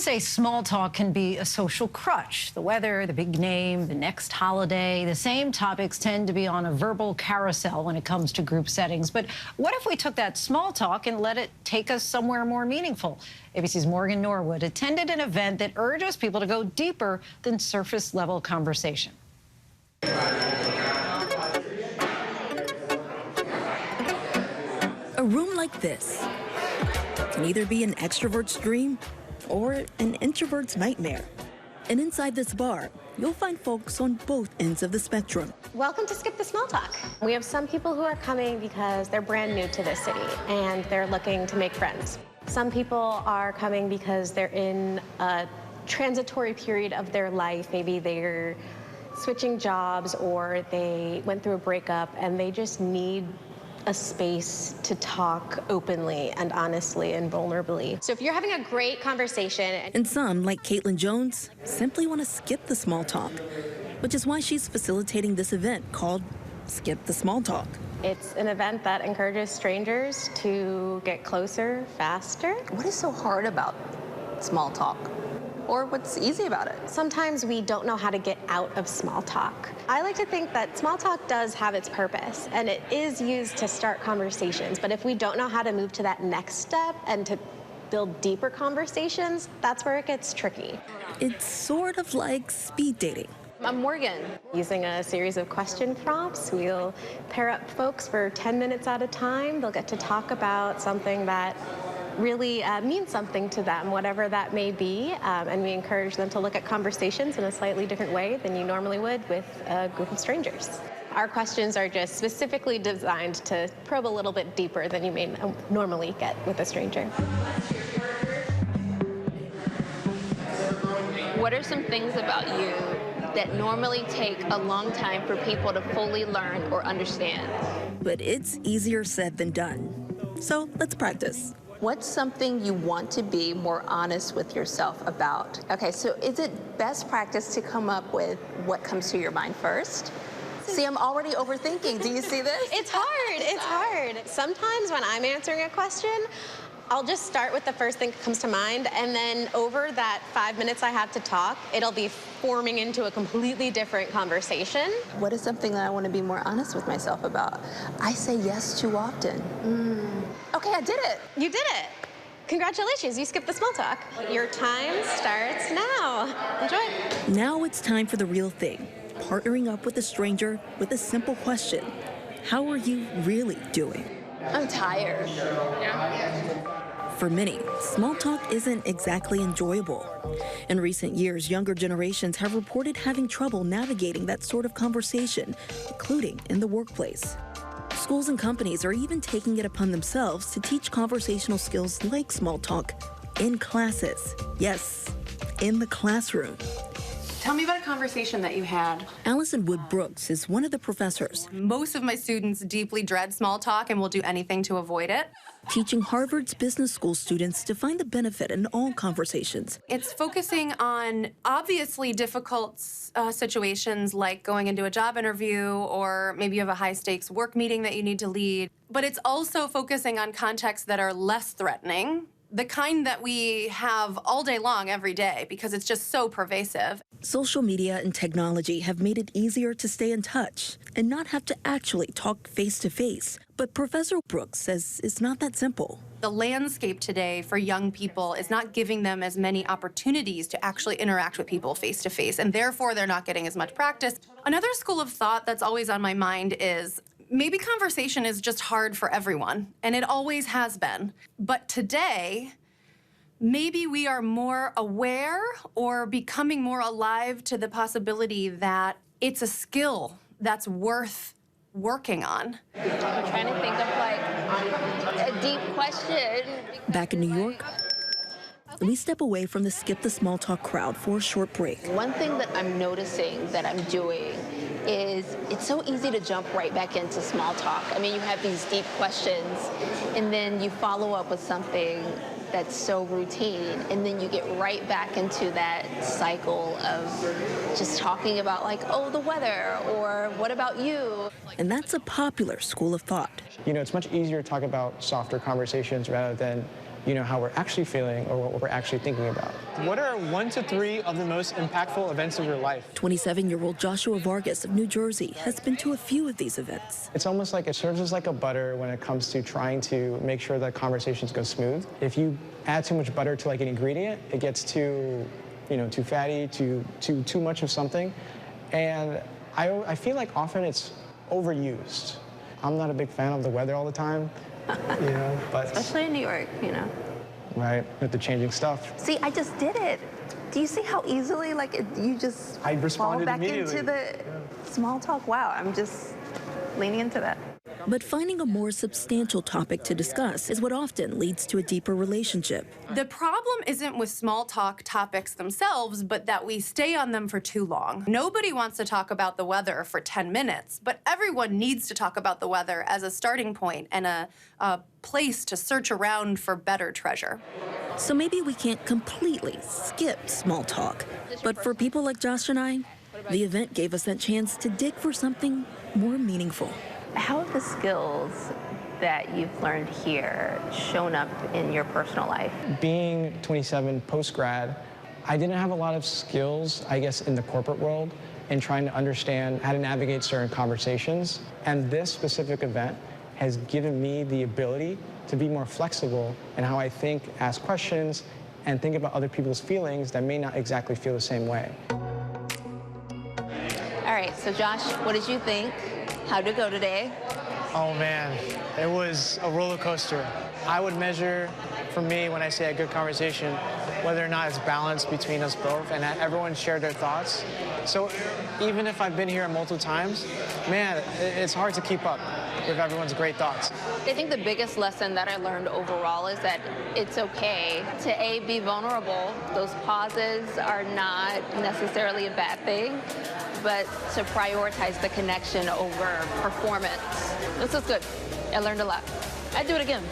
Say small talk can be a social crutch. The weather, the big name, the next holiday, the same topics tend to be on a verbal carousel when it comes to group settings. But what if we took that small talk and let it take us somewhere more meaningful? ABC's Morgan Norwood attended an event that urges people to go deeper than surface level conversation. A room like this can either be an extrovert's dream or an introvert's nightmare. And inside this bar, you'll find folks on both ends of the spectrum. Welcome to Skip the Small Talk. We have some people who are coming because they're brand new to this city and they're looking to make friends. Some people are coming because they're in a transitory period of their life. Maybe they're switching jobs or they went through a breakup and they just need a space to talk openly and honestly and vulnerably. So if you're having a great conversation. And some, like Caitlin Jones, simply want to skip the small talk, which is why she's facilitating this event called Skip the Small Talk. It's an event that encourages strangers to get closer faster. What is so hard about small talk? Or what's easy about it? Sometimes we don't know how to get out of small talk. I like to think that small talk does have its purpose, and it is used to start conversations. But if we don't know how to move to that next step and to build deeper conversations, that's where it gets tricky. It's sort of like speed dating. I'm Morgan. Using a series of question prompts, we'll pair up folks for 10 minutes at a time. They'll get to talk about something that really means something to them, whatever that may be, and we encourage them to look at conversations in a slightly different way than you normally would with a group of strangers. Our questions are just specifically designed to probe a little bit deeper than you may normally get with a stranger. What are some things about you that normally take a long time for people to fully learn or understand? But it's easier said than done. So let's practice. What's something you want to be more honest with yourself about? Okay, so is it best practice to come up with what comes to your mind first? See, I'm already overthinking. Do you see this? It's hard. It's hard. Sometimes when I'm answering a question, I'll just start with the first thing that comes to mind, and then over that 5 minutes I have to talk, it'll be forming into a completely different conversation. What is something that I want to be more honest with myself about? I say yes too often. Okay, I did it. You did it. Congratulations, you skipped the small talk. Your time starts now. Enjoy. Now it's time for the real thing. Partnering up with a stranger with a simple question. How are you really doing? I'm tired. For many, small talk isn't exactly enjoyable. In recent years, younger generations have reported having trouble navigating that sort of conversation, including in the workplace. Schools and companies are even taking it upon themselves to teach conversational skills like small talk in classes. Yes, in the classroom. Tell me about a conversation that you had. Allison Wood Brooks is one of the professors. Most of my students deeply dread small talk and will do anything to avoid it. Teaching Harvard's business school students to find the benefit in all conversations. It's focusing on obviously difficult situations like going into a job interview, or maybe you have a high-stakes work meeting that you need to lead. But it's also focusing on contexts that are less threatening, the kind that we have all day long, every day, because it's just so pervasive. Social media and technology have made it easier to stay in touch and not have to actually talk face-to-face. But Professor Brooks says it's not that simple. The landscape today for young people is not giving them as many opportunities to actually interact with people face-to-face, and therefore they're not getting as much practice. Another school of thought that's always on my mind is maybe conversation is just hard for everyone, and it always has been. But today, maybe we are more aware or becoming more alive to the possibility that it's a skill that's worth working on. I'm trying to think of like a deep question. Back in New York, we step away from the Skip the Small Talk crowd for a short break. One thing that I'm noticing that I'm doing is it's so easy to jump right back into small talk. I mean, you have these deep questions, and then you follow up with something that's so routine, and then you get right back into that cycle of just talking about like, oh, the weather, or what about you? And that's a popular school of thought. You know, it's much easier to talk about softer conversations rather than how we're actually feeling or what we're actually thinking about. What are 1 to 3 of the most impactful events of your life? 27-year-old Joshua Vargas of New Jersey has been to a few of these events. It's almost like it serves as like a butter when it comes to trying to make sure that conversations go smooth. If you add too much butter to like an ingredient, it gets too fatty, too much of something. And I feel like often it's overused. I'm not a big fan of the weather all the time, but... Especially in New York, Right, with the changing stuff. See, I just did it. Do you see how easily, you just I responded fall back immediately. into the small talk? Wow, I'm just leaning into that. But finding a more substantial topic to discuss is what often leads to a deeper relationship. The problem isn't with small talk topics themselves, but that we stay on them for too long. Nobody wants to talk about the weather for 10 minutes, but everyone needs to talk about the weather as a starting point and a place to search around for better treasure. So maybe we can't completely skip small talk. But for people like Josh and I, the event gave us that chance to dig for something more meaningful. How have the skills that you've learned here shown up in your personal life? Being 27 post-grad, I didn't have a lot of skills, I guess, in the corporate world in trying to understand how to navigate certain conversations. And this specific event has given me the ability to be more flexible in how I think, ask questions, and think about other people's feelings that may not exactly feel the same way. All right, so Josh, what did you think? How'd it go today? Oh man, it was a roller coaster. I would measure, for me, when I say a good conversation, whether or not it's balanced between us both and that everyone shared their thoughts. So even if I've been here multiple times, man, it's hard to keep up with everyone's great thoughts. I think the biggest lesson that I learned overall is that it's okay to be vulnerable. Those pauses are not necessarily a bad thing, but to prioritize the connection over performance. This was good. I learned a lot. I'd do it again.